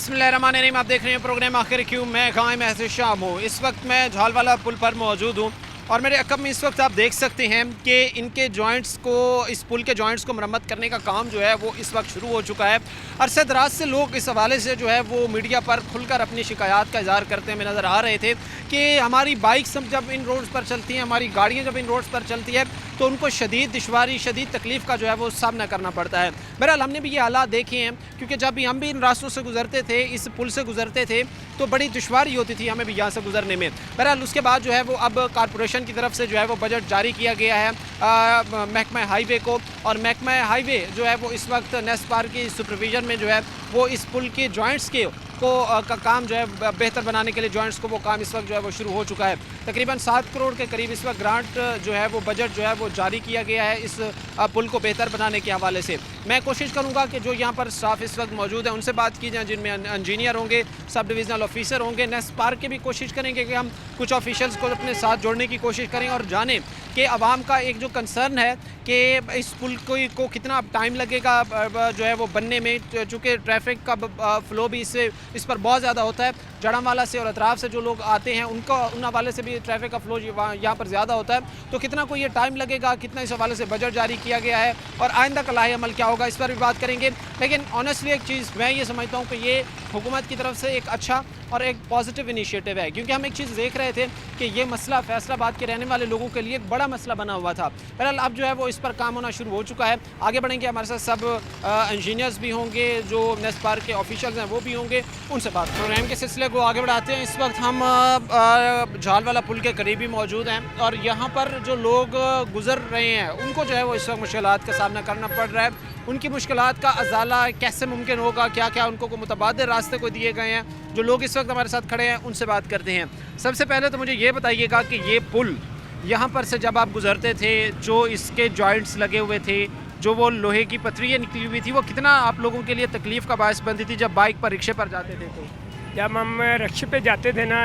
बिस्मिल्लाहिर्रहमानिर्रहीम। आप देख रहे हैं प्रोग्राम आखिर क्यों। मैं कायम ऐसे शाम हूँ। इस वक्त मैं झालवाला पुल पर मौजूद हूँ और मेरे अकब में इस वक्त आप देख सकते हैं कि इनके जॉइंट्स को, इस पुल के जॉइंट्स को मरम्मत करने का काम जो है वो इस वक्त शुरू हो चुका है। अरसे दराज से लोग इस हवाले से जो है वो मीडिया पर खुलकर अपनी शिकायत का इज़हार करते हुए नज़र आ रहे थे कि हमारी बाइक्स जब इन रोड्स पर चलती हैं, हमारी गाड़ियाँ जब इन रोड्स पर चलती है तो उनको शदीद दुश्वारी, शदीद तकलीफ़ का जो है वो सामना करना पड़ता है। बहरहाल हमने भी ये हालात देखे हैं, क्योंकि जब भी हम भी इन रास्तों से गुजरते थे, इस पुल से गुजरते थे, तो बड़ी दुश्वारी होती थी हमें भी यहाँ से गुजरने में। बहरहाल उसके बाद जो है वो अब कॉरपोरेशन की तरफ से जो है वो बजट जारी किया गया है महकमा हाईवे को, और महकमा हाईवे जो है वो इस वक्त नेस्पार की सुपरविजन में जो है वो इस पुल के जॉइंट्स का काम जो है बेहतर बनाने के लिए जॉइंट्स को वो काम इस वक्त जो है वो शुरू हो चुका है। तकरीबन 7 करोड़ के करीब इस वक्त ग्रांट जो है वो बजट जो है वो जारी किया गया है इस पुल को बेहतर बनाने के हवाले से। मैं कोशिश करूंगा कि जो यहाँ पर स्टाफ इस वक्त मौजूद है उनसे बात की जाए, जिनमें इंजीनियर होंगे, सब डिविजनल ऑफिसर होंगे। नेस्पार के भी कोशिश करेंगे कि हम कुछ ऑफिशियल्स को अपने साथ जोड़ने की कोशिश करें और जानें कि आवाम का एक जो कंसर्न है कि इस पुल को कितना टाइम लगेगा जो है वो बनने में, चूँकि ट्रैफिक का फ़्लो भी इस पर बहुत ज़्यादा होता है। जड़ावाला से और अतराफ़ से जो लोग आते हैं उन हवाले से भी ट्रैफिक का फ़्लो यहाँ पर ज़्यादा होता है, तो कितना को ये टाइम लगेगा, कितना इस हवाले से बजट जारी किया गया है और आइंदा का लाहे अमल क्या होगा, इस पर भी बात करेंगे। लेकिन ऑनेस्टली एक चीज़ मैं ये समझता हूँ कि ये हुकूमत की तरफ से एक अच्छा और एक पॉजिटिव इनिशिएटिव है, क्योंकि हम एक चीज़ देख रहे थे कि ये मसला फैसलाबाद के रहने वाले लोगों के लिए एक बड़ा मसला बना हुआ था। बहरहाल अब जो है वो इस पर काम होना शुरू हो चुका है। आगे बढ़ेंगे, हमारे साथ सब इंजीनियर्स भी होंगे, जो नेस्पार के ऑफिशियल्स हैं वो भी होंगे, उनसे बात। प्रोग्राम के सिलसिले को आगे बढ़ाते हैं। इस वक्त हम झालवाला पुल के करीब ही मौजूद हैं और यहाँ पर जो लोग गुजर रहे हैं उनको जो है वो इस वक्त मुश्किलात का सामना करना पड़ रहा है। उनकी मुश्किलात का अजाला कैसे मुमकिन होगा, क्या क्या उनको को मुतबादिल रास्ते को दिए गए हैं, जो लोग इस वक्त हमारे साथ खड़े हैं उनसे बात करते हैं। सबसे पहले तो मुझे ये बताइएगा कि ये पुल यहाँ पर से जब आप गुजरते थे, जो इसके जॉइंट्स लगे हुए थे, जो वो लोहे की पथरियाँ निकली हुई थी, वो कितना आप लोगों के लिए तकलीफ़ का बायस बनती थी जब बाइक पर, रिक्शे पर जाते थे? तो जब हम रिक्शे पे जाते थे ना,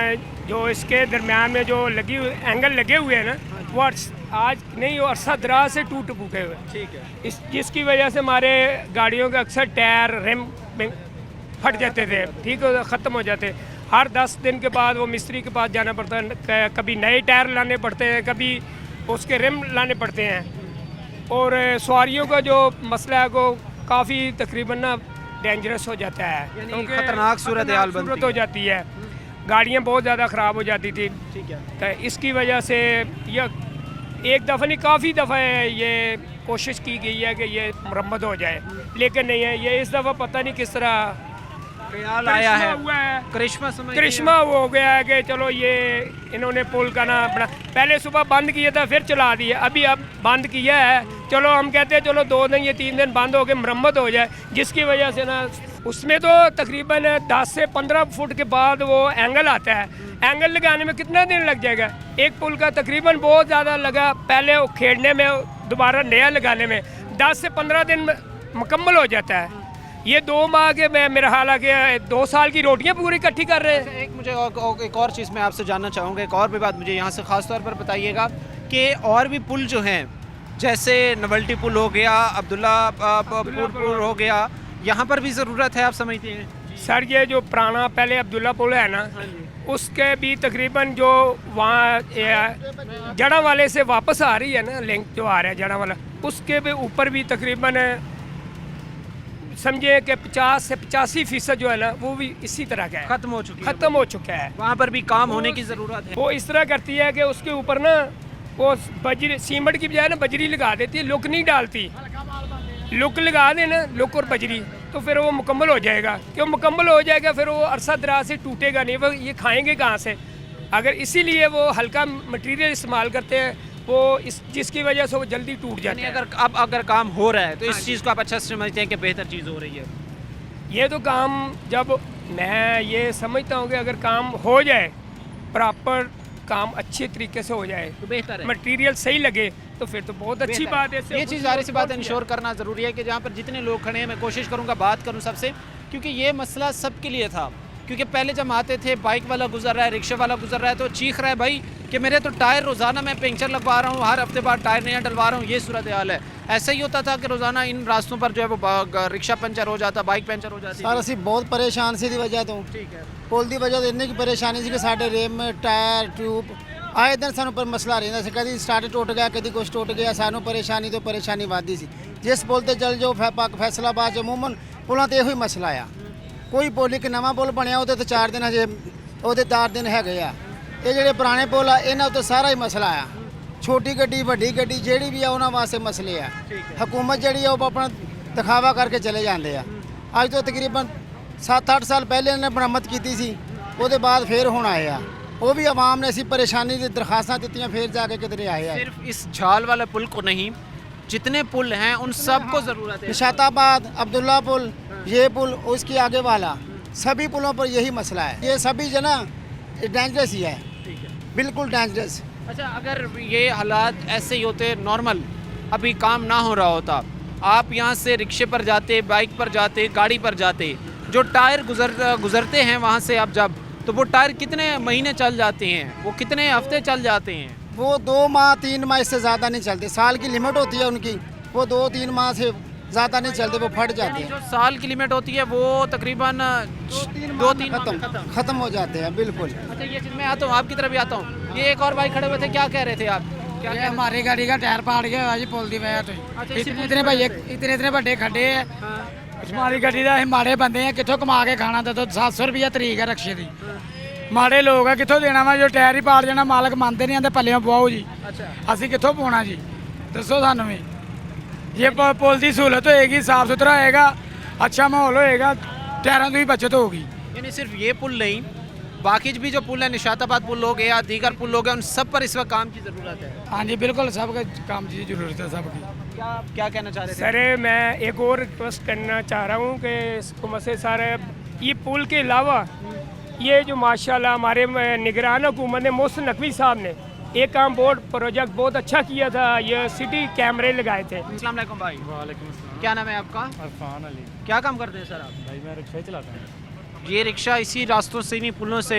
जो इसके दरमियान में जो एंगल लगे हुए हैं ना, वो आज नहीं, वो अरसा दराज से टूट फूके हुए। ठीक है। जिसकी वजह से हमारे गाड़ियों के अक्सर टायर, रिम फट जाते थे, ठीक है, ख़त्म हो जाते। हर 10 दिन के बाद वो मिस्त्री के पास जाना पड़ता है, कभी नए टायर लाने पड़ते हैं, कभी उसके रिम लाने पड़ते हैं। और सवारियों का जो मसला है वो काफ़ी तकरीबन ना डेंजरस हो जाता है, क्योंकि खतरनाक सूरत हो जाती है। गाड़ियाँ बहुत ज़्यादा ख़राब हो जाती थी। ठीक है। तो इसकी वजह से यह एक दफ़ा नहीं, काफ़ी दफ़ा ये कोशिश की गई है कि ये मरम्मत हो जाए, लेकिन नहीं है। ये इस दफ़ा पता नहीं किस तरह ख्याल आया है, हुआ है, करिश्मा हो गया है कि चलो ये इन्होंने पुल का ना अपना पहले सुबह बंद किया था, फिर चला दिया, अभी अब बंद किया है। चलो हम कहते हैं चलो 2 दिन या 3 दिन बंद हो के मरम्मत हो जाए, जिसकी वजह से ना उसमें तो तकरीबन 10 से 15 फुट के बाद वो एंगल आता है। एंगल लगाने में कितना दिन लग जाएगा? एक पुल का तकरीबन बहुत ज़्यादा लगा पहले वो खेड़ने में, दोबारा नया लगाने में 10 से 15 दिन मुकम्मल हो जाता है। ये 2 माह के मेरा हाल है कि 2 साल की रोटियां पूरी इकट्ठी कर रहे हैं। एक मुझे एक और चीज़ मैं आपसे जानना चाहूँगा, एक और भी बात मुझे यहाँ से ख़ास तौर पर बताइएगा कि और भी पुल जो हैं, जैसे नवल्टी पुल हो गया, अब्दुल्ला पुल हो गया, यहाँ पर भी ज़रूरत है, आप समझते हैं? सर ये जो पुराना पहले अब्दुल्ला पुल है ना, उसके भी तकरीबन जो वहाँ जड़ा वाले से वापस आ रही है ना, लिंक जो आ रहा है जड़ा वाला, उसके भी ऊपर भी तकरीबन समझे कि 50 से 85% जो है ना वो भी इसी तरह का है, ख़त्म हो चुका है। वहाँ पर भी काम होने की ज़रूरत है। वो इस तरह करती है कि उसके ऊपर ना वो बजरी, सीमेंट की बजाय ना बजरी लगा देती है, लुक नहीं डालती। लुक लगा देना, लुक और बजरी, तो फिर वो मुकम्मल हो जाएगा। क्यों मुकम्मल हो जाएगा? फिर वो अरसा दराज से टूटेगा नहीं। वो ये खाएंगे कहाँ से? अगर इसीलिए वो हल्का मटेरियल इस्तेमाल करते हैं, वो जिसकी वजह से वो जल्दी टूट जाते हैं। अगर काम हो रहा है तो इस चीज़ को आप अच्छा समझते हैं कि बेहतर चीज़ हो रही है? ये तो काम, जब मैं ये समझता हूँ कि अगर काम हो जाए, प्रॉपर काम अच्छे तरीके से हो जाए तो बेहतर है, मटेरियल सही लगे, तो फिर तो बहुत अच्छी बात है। ये चीज़ ज़ाहिर सी बात है, इंश्योर करना ज़रूरी है कि जहाँ पर जितने लोग खड़े हैं, मैं कोशिश करूँगा बात करूँ सबसे, क्योंकि ये मसला सबके लिए था। क्योंकि पहले जब आते थे, बाइक वाला गुजर रहा है, रिक्शे वाला गुजर रहा है, तो चीख रहा है भाई कि मेरे तो टायर रोज़ाना मैं पंक्चर लगवा रहा हूँ, हर हफ्ते बाद टायर नया डलवा रहा हूँ, ये सूरत हाल है। ऐसा ही होता था कि रोज़ाना इन रास्तों पर जो है वो रिक्शा पंचर हो जाता, बाइक पंचर हो जाती सर ਅਸੀਂ ਬਹੁਤ ਪਰੇਸ਼ਾਨ ਸੀ ਦੀ ਵਜ੍ਹਾ ਤੋਂ ठीक है ਪੁਲ ਦੀ ਵਜ੍ਹਾ ਤੋਂ ਇੰਨੀ ਕੀ ਪਰੇਸ਼ਾਨੀ ਸੀ ਕਿ ਸਾਡੇ ਰੇਮ ਟਾਇਰ ਟਿਊਬ ਆਏ ਦਿਨ ਸਾਨੂੰ ਪਰ ਮਸਲਾ ਰਹਿੰਦਾ ਸੀ, ਕਦੀ ਸਟਾਰਟ ਟੁੱਟ ਗਿਆ, ਕਦੀ ਕੁਛ ਟੁੱਟ ਗਿਆ, ਸਾਨੂੰ ਪਰੇਸ਼ਾਨੀ ਤੋਂ ਪਰੇਸ਼ਾਨੀ ਵੱਧਦੀ ਸੀ। ਜਿਸ ਪੁਲ ਤੇ ਚੱਲ ਜਾਓ ਫੈਸਲਾਬਾਦ 'ਚ ਅਮੂਮਨ ਪੁਲਾਂ ਤੇ ਇਹੋ ਹੀ ਮਸਲਾ ਆ। ਕੋਈ ਪੁਲ ਇੱਕ ਨਵਾਂ ਪੁਲ ਬਣਿਆ ਉਹਦੇ ਤੇ 4 ਦਿਨ ਹਜੇ ਉਹਦੇ 4 ਦਿਨ ਹੈਗੇ ਆ। ਇਹ ਜਿਹੜੇ ਪੁਰਾਣੇ ਪੁਲ ਆ ਇਹਨਾਂ ਉੱਤੇ ਸਾਰਾ ਹੀ ਮਸਲਾ ਆ। ਛੋਟੀ ਗੱਡੀ ਵੱਡੀ ਗੱਡੀ ਜਿਹੜੀ ਵੀ ਆ ਉਹਨਾਂ ਵਾਸਤੇ ਮਸਲੇ ਆ। ਹਕੂਮਤ ਜਿਹੜੀ ਆ ਉਹ ਆਪਣਾ ਦਿਖਾਵਾ ਕਰਕੇ ਚਲੇ ਜਾਂਦੇ ਆ। ਅੱਜ ਤੋਂ ਤਕਰੀਬਨ 7-8 ਸਾਲ ਪਹਿਲੇ ਇਹਨੇ ਮੁਰੰਮਤ ਕੀਤੀ ਸੀ, ਉਹਦੇ ਬਾਅਦ ਫੇਰ ਹੁਣ ਆਏ ਆ। ਉਹ ਵੀ ਆਵਾਮ ਨੇ ਅਸੀਂ ਪਰੇਸ਼ਾਨੀ ਦੀ ਦਰਖਾਸਤਾਂ ਦਿੱਤੀਆਂ, ਫੇਰ ਜਾ ਕੇ ਕਿਧਰੇ ਆਏ ਆ। सिर्फ इस झाल वाला पुल को नहीं, जितने पुल हैं उन सबको ज़रूरत है। निशाताबाद, अब्दुल्ला पुल, ये पुल, उसके आगे वाला, सभी पुलों पर यही मसला है। ये सभी जो ना डेंजरस ही है, बिल्कुल डेंजरस। अच्छा, अगर ये हालात ऐसे ही होते नॉर्मल, अभी काम ना हो रहा होता, आप यहाँ से रिक्शे पर जाते, बाइक पर जाते, गाड़ी पर जाते, जो टायर गुजरते हैं वहाँ से आप जब, तो वो टायर कितने महीने चल जाते हैं, वो कितने हफ्ते चल जाते हैं? वो 2 माह 3 माह इससे ज़्यादा नहीं चलते। साल की लिमिट होती है उनकी, वो 2-3 माह से ज़्यादा नहीं चलते, वो फट जाते हैं। जो साल की लिमिट होती है वो तकरीबन 2-3 ख़त्म हो जाते हैं बिल्कुल। अच्छा, ये चीज़ मैं आता हूँ, आपकी तरफ भी आता हूँ। ये एक और भाई खड़े हुए थे, क्या कह रहे थे आप? क्या ये हमारी गाड़ी का टायर फाड़ गया जी पुल दी वजह तो अच्छा, इसी इतने भाई इतने बड़े खड्डे है। हमारी गड्डी ਦਾ ਅਸੀਂ ਮਾੜੇ ਬੰਦੇ ਆ, ਕਿੱਥੋਂ ਕਮਾ ਕੇ ਖਾਣਾ? ਤੇ 700 ਰੁਪਏ ਤਰੀਕ ਹੈ ਰਕਸ਼ੇ ਦੀ। ਮਾੜੇ ਲੋਕ ਆ, ਕਿੱਥੋਂ ਦੇਣਾ ਵਾ? ਜੋ ਟਾਇਰ ਹੀ ਪਾੜ ਜਾਣਾ, ਮਾਲਕ ਮੰਨਦੇ ਨਹੀਂ ਆਂਦੇ ਪੱਲਿਓਂ ਪਵਾਓ ਜੀ। ਅਸੀਂ ਕਿੱਥੋਂ ਪਾਉਣਾ ਜੀ? ਦੱਸੋ ਸਾਨੂੰ ਵੀ। ਜੇ ਪੁਲ ਦੀ ਸਹੂਲਤ ਹੋਏਗੀ, ਸਾਫ ਸੁਥਰਾ ਹੋਏਗਾ, ਅੱਛਾ ਮਾਹੌਲ ਹੋਏਗਾ, ਟਾਇਰਾਂ ਦੀ ਵੀ ਬਚਤ ਹੋਊਗੀ। यानी सिर्फ ये पुल नहीं, बाकी भी जो पुल है, निशाताबाद पुल हो गया, दीगर पुल हो गया, उन सब पर इस वक्त काम की ज़रूरत है। हाँ जी बिल्कुल, सबके काम की ज़रूरत है सबकी। क्या कहना चाह रहे थे? सर मैं एक और रिक्वेस्ट करना चाह रहा हूँ कि हुकूमत से सर ये पुल के अलावा ये जो माशाल्लाह हमारे निगरान हुकूमत ने मोहसिन नकवी साहब ने एक काम बोर्ड प्रोजेक्ट बहुत अच्छा किया था, ये सिटी कैमरे लगाए थे। अस्सलाम वालेकुम भाई। वालेकुम अस्सलाम। क्या नाम है आपका? अरफान अली। क्या काम करते हैं सर आप? भाई मैं रिक्शा ही चलाता हूँ। ये रिक्शा इसी रास्तों से, इन्हीं पुलों से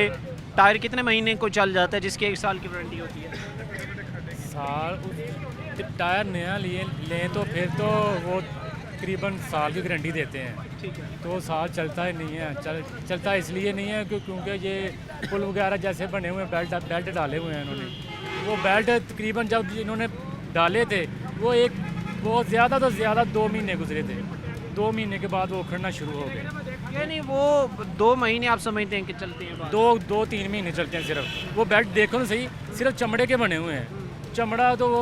टायर कितने महीने को चल जाता है, जिसकी 1 साल की वारंटी होती है? साल टायर नया लें तो फिर तो वो तकरीबन साल की गारंटी देते हैं। ठीक है। तो वो साल चलता ही नहीं है। चलता इसलिए नहीं है क्योंकि ये पुल वगैरह जैसे बने हुए हैं, बेल्ट डाले हुए हैं इन्होंने। वो बेल्ट तकरीबन जब इन्होंने डाले थे वो बहुत ज़्यादा तो ज़्यादा 2 महीने गुजरे थे। 2 महीने के बाद वो उखड़ना शुरू हो गए। यानी वो 2 महीने आप समझते हैं कि चलते हैं बाद? 2-3 महीने चलते हैं सिर्फ। वो बेल्ट देखो ना सही, सिर्फ चमड़े के बने हुए हैं। चमड़ा तो वो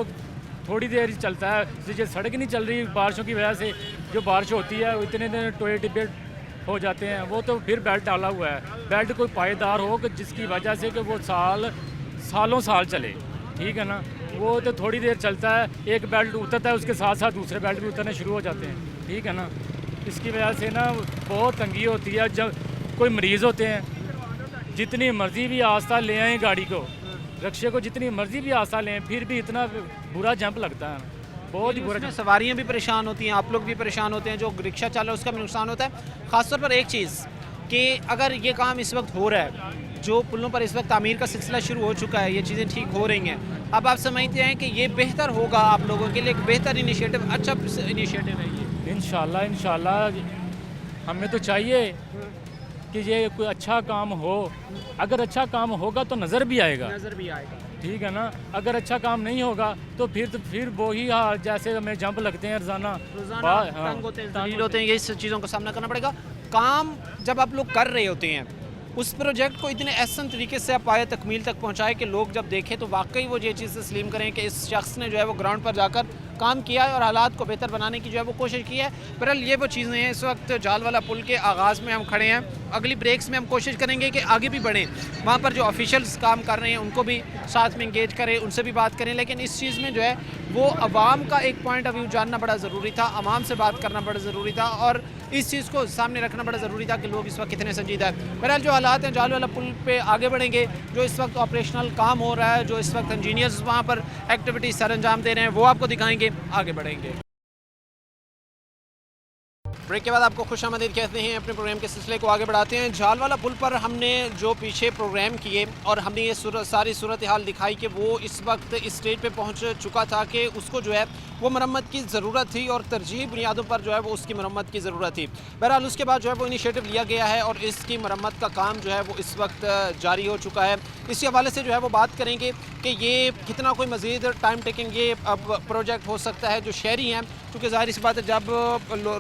थोड़ी देर ही चलता है। जैसे सड़क नहीं चल रही बारिशों की वजह से, जो बारिश होती है इतने दिन टोए टिब्बे हो जाते हैं, वो तो फिर बेल्ट डाला हुआ है। बेल्ट कोई पायदार हो कि जिसकी वजह से कि वो सालों साल चले, ठीक है ना। वो तो थोड़ी देर चलता है, एक बेल्ट उतरता है उसके साथ साथ दूसरे बेल्ट भी उतरने शुरू हो जाते हैं, ठीक है ना। इसकी वजह से ना बहुत तंगी होती है। जब कोई मरीज़ होते हैं, जितनी मर्ज़ी भी आस्था ले आएँ गाड़ी को, रक्शे को जितनी मर्ज़ी भी आस्था लें, फिर भी इतना बुरा जंप लगता है, बहुत ही बुरा जंप। सवारियाँ भी परेशान होती हैं, आप लोग भी परेशान होते हैं, जो रिक्शा चालक उसका भी नुकसान होता है। ख़ासतौर पर एक चीज़ कि अगर ये काम इस वक्त हो रहा है, जो पुलों पर इस वक्त तामीर का सिलसिला शुरू हो चुका है, ये चीज़ें ठीक हो रही हैं, अब आप समझते हैं कि ये बेहतर होगा आप लोगों के लिए, एक बेहतर इनिशिएटिव, अच्छा इनिशिएटिव है ये? इंशाल्लाह हमें तो चाहिए कि ये कोई अच्छा काम हो। अगर अच्छा काम होगा तो नज़र भी आएगा, ठीक है ना। अगर अच्छा काम नहीं होगा तो फिर वो ही जैसे हमें जंप लगते हैं रोज़ाना तंग होते हैं, जलील होते हैं, यही चीज़ों का सामना करना पड़ेगा। काम जब आप लोग कर रहे होते हैं, उस प्रोजेक्ट को इतने एहसन तरीके से आप आए तकमील तक पहुंचाए कि लोग जब देखें तो वाकई वो ये चीज़ तस्लीम करें कि इस शख्स ने जो है वो ग्राउंड पर जाकर काम किया है और हालात को बेहतर बनाने की जो है वो कोशिश की है। बहरहाल ये वो चीज़ें हैं। इस वक्त झाल वाला पुल के आगाज़ में हम खड़े हैं। अगली ब्रेक्स में हम कोशिश करेंगे कि आगे भी बढ़ें, वहाँ पर जो ऑफिशियल्स काम कर रहे हैं उनको भी साथ में इंगेज करें, उनसे भी बात करें। लेकिन इस चीज़ में जो है वो अवाम का एक पॉइंट ऑफ व्यू जानना बड़ा ज़रूरी था, अवाम से बात करना बड़ा ज़रूरी था और इस चीज़ को सामने रखना बड़ा ज़रूरी था कि लोग इस वक्त कितने संजीदा है। बहरहाल जो हालात हैं, झाल वाला पुल पे आगे बढ़ेंगे। जो इस वक्त ऑपरेशनल काम हो रहा है, जो इस वक्त इंजीनियर्स वहाँ पर एक्टिविटीज़ सर अंजाम दे रहे हैं, वो आपको दिखाएंगे। आगे बढ़ेंगे। ब्रेक के बाद आपको खुशामदीद कहते हैं। अपने प्रोग्राम के सिलसिले को आगे बढ़ाते हैं। झाल वाला पुल पर हमने जो पीछे प्रोग्राम किए और हमने ये सारी सूरत हाल दिखाई कि वो इस वक्त इस स्टेज पे पहुंच चुका था कि उसको जो है वो मरम्मत की ज़रूरत थी और तरजीह बुनियादों पर जो है वो उसकी मरम्मत की ज़रूरत थी। बहरहाल उसके बाद जो है वो इनिशिएटिव लिया गया है और इसकी मरम्मत का काम जो है वो इस वक्त जारी हो चुका है। इसी हवाले से जो है वो बात करेंगे कि ये कितना कोई मज़ीद टाइम टेकिंग ये अब प्रोजेक्ट हो सकता है। जो शहरी हैं, क्योंकि ज़ाहिर सी बात है जब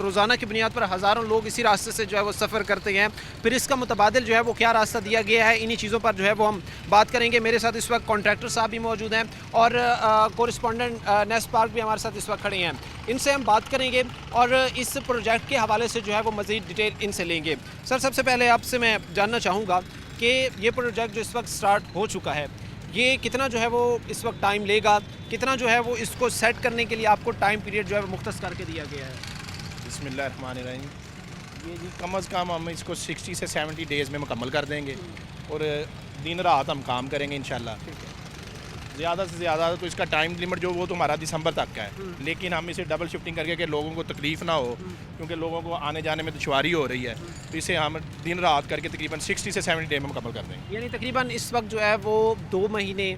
रोज़ाना की बुनियाद पर हज़ारों लोग इसी रास्ते से जो है वो सफ़र करते हैं, फिर इसका मुतबादिल जो है वो क्या रास्ता दिया गया है, इन्हीं चीज़ों पर जो है वो हम बात करेंगे। मेरे साथ इस वक्त कॉन्ट्रैक्टर साहब भी मौजूद हैं और कोरिस्पोंडेंट नेस्ट पार्क भी हमारे साथ इस वक्त खड़े हैं। इनसे हम बात करेंगे और इस प्रोजेक्ट के हवाले से जो है वो मज़ीद डिटेल इनसे लेंगे। सर, सबसे पहले आपसे मैं जानना चाहूँगा कि ये प्रोजेक्ट जो इस वक्त स्टार्ट हो चुका है, ये कितना जो है वो इस वक्त टाइम लेगा, कितना जो है वो इसको सेट करने के लिए आपको टाइम पीरियड जो है वो मुख्तस करके दिया गया है? बिस्मिल्लाहिर्रहमानिर्रहीम। ये जी कम अज़ कम हम इसको 60 से 70 डेज़ में मुकम्मल कर देंगे और दिन रात हम काम करेंगे इंशाल्लाह। ज़्यादा से ज़्यादा तो इसका टाइम लिमिट जो वो तो हमारा दिसंबर तक का है, लेकिन हम इसे डबल शिफ्टिंग करके कि लोगों को तकलीफ़ ना हो, क्योंकि लोगों को आने जाने में दुश्वारी हो रही है, तो इसे हम दिन रात करके तकरीबन 60 से 70 डे में मुकम्मल कर देंगे। यानी तकरीबन इस वक्त जो है वो 2 महीने,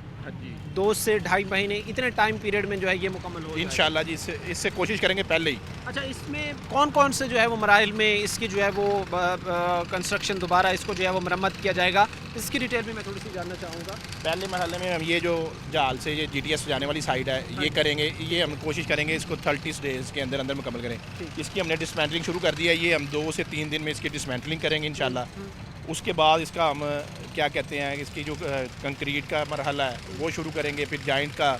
2 से ढाई महीने, इतने टाइम पीरियड में जो है ये मुकम्मल हो जाएगा इंशाल्लाह जी। इससे कोशिश करेंगे पहले ही। अच्छा, इसमें कौन कौन से जो है वो मराइल में इसकी जो है वो कंस्ट्रक्शन दोबारा इसको जो है वो मरम्मत किया जाएगा, इसकी डिटेल भी मैं थोड़ी सी जानना चाहूँगा। पहले मरहले में हम ये जो जाल से ये GTS जाने वाली साइड है ये करेंगे, ये हम कोशिश करेंगे इसको 30 डेज़ के अंदर अंदर मुकम्मल करें। इसकी हमने डिसमेंटलिंग शुरू कर दी है, ये हम 2 से 3 दिन में इसकी डिसमेंटलिंग करेंगे इंशाल्लाह। उसके बाद इसका हम क्या कहते हैं इसकी जो कंक्रीट का मरहला है वो शुरू करेंगे, फिर जॉइंट का,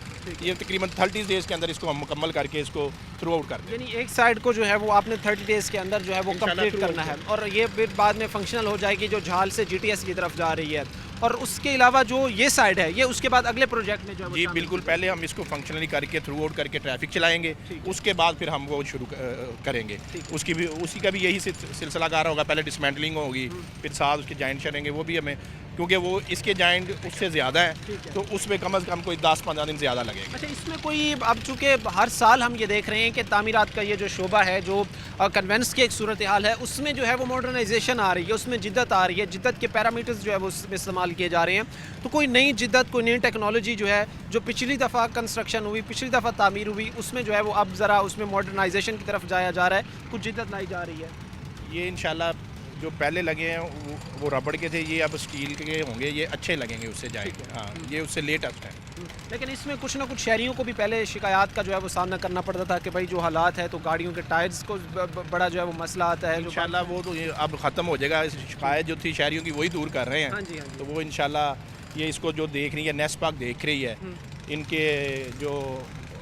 ये तकरीबन 30 डेज़ के अंदर इसको हम मुकम्मल करके इसको थ्रू आउट कर दें। यानी एक साइड को जो है वो आपने 30 डेज़ के अंदर जो है वो कंप्लीट करना है और ये फिर बाद में फंक्शनल हो जाएगी जो झाल से GTS की तरफ जा रही है। और उसके अलावा जो ये साइड है ये उसके बाद अगले प्रोजेक्ट में जो है वो जी शामिल बिल्कुल, पहले हम इसको फंक्शनली करके थ्रू आउट करके ट्रैफिक चलाएंगे, उसके बाद फिर हम वो शुरू करेंगे। उसी का भी यही सिलसिला कार होगा, पहले डिसमेंटलिंग होगी, फिर साथ उसके जॉइंट चलेंगे, वो भी हमें, क्योंकि वो इसके जॉइंट उससे ज़्यादा है तो उसमें कम अज़ कम कोई 10-15 दिन ज़्यादा लगेगा। अच्छा, इसमें कोई अब चूँकि हर साल हम ये देख रहे हैं कि तामीरात का ये जो शोबा है, जो कन्वेंस की एक सूरत हाल है, उसमें जो है वो मॉडर्नाइजेशन आ रही है, उसमें जिद्दत आ रही है, जिद्दत के पैरामीटर्स जो है वो उसमें इस्तेमाल किए जा रहे हैं। तो कोई नई जिद्दत, कोई नई टेक्नोलॉजी जो है, जो पिछली दफ़ा कंस्ट्रक्शन हुई, पिछली दफ़ा तामीर हुई, उसमें जो है वो अब ज़रा उसमें मॉडर्नाइजेशन की तरफ जाया जा रहा है, कुछ जिद्दत लाई जा रही है। ये इंशाल्लाह जो पहले लगे हैं वो रबड़ के थे, ये अब स्टील के होंगे, ये अच्छे लगेंगे उससे जाएंगे। हाँ, ये उससे लेटेस्ट है। लेकिन इसमें कुछ ना कुछ शहरियों को भी पहले शिकायत का जो है वो सामना करना पड़ता था कि भाई जो हालात है तो गाड़ियों के टायर्स को बड़ा जो है वो मसला आता है। इंशाल्लाह वो तो ये अब ख़त्म हो जाएगा, शिकायत जो थी शहरियों की वही दूर कर रहे हैं। हाँ जी, हाँ जी। तो वो इंशाल्लाह ये इसको जो देख रही है, नेस्ट पार्क देख रही है, इनके जो